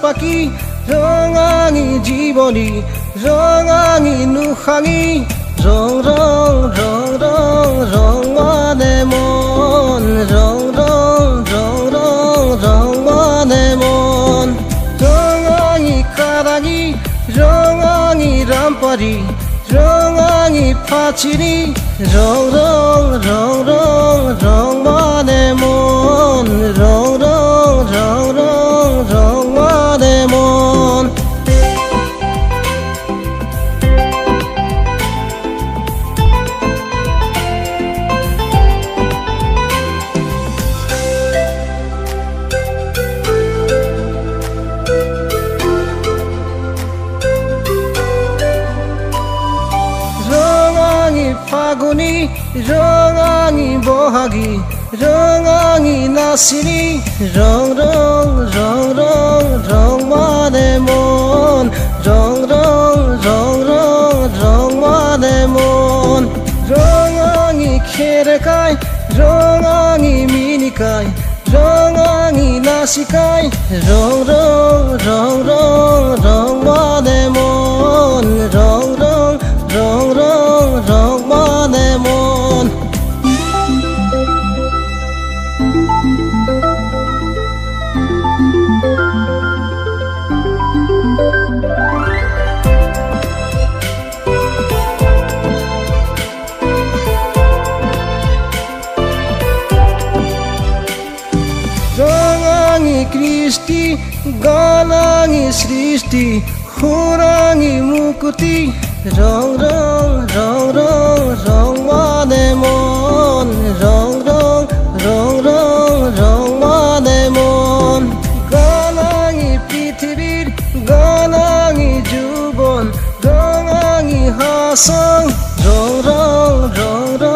পাখি রঙাঙি জীবনী রঙাঙি নুখাঙি রং রং রং রং রং মানে মন রং রং রং রং রং মানে মন রঙাঙি কারাঙি রঙাঙি রামপারি রঙাঙি ফাচিরি রং রং রং রং রং মানে মন রং রং রং রং রং মানে মন ফাগুনি রঙাঙি বহাগী রঙাঙি নাচিনি রং রং রং রং রং মানে মন রং রং রং রং রং মানে মন রঙাঙি খেরকাই রঙাঙি মিনিকাই রঙাঙি নাচিকাই রং রং রং রং রং মানে মন রং রং রং রং রং মানে মন রঙাঙি কৃষ্টি গানাঙি সৃষ্টি হুরাঙি মুকুতি রং রং রং রং রং মানে মন রং রং রং রং রং মানে মন গানাঙি পৃথিবীর গানাঙি যুবন রঙাঙি হাসং রং রং রং রং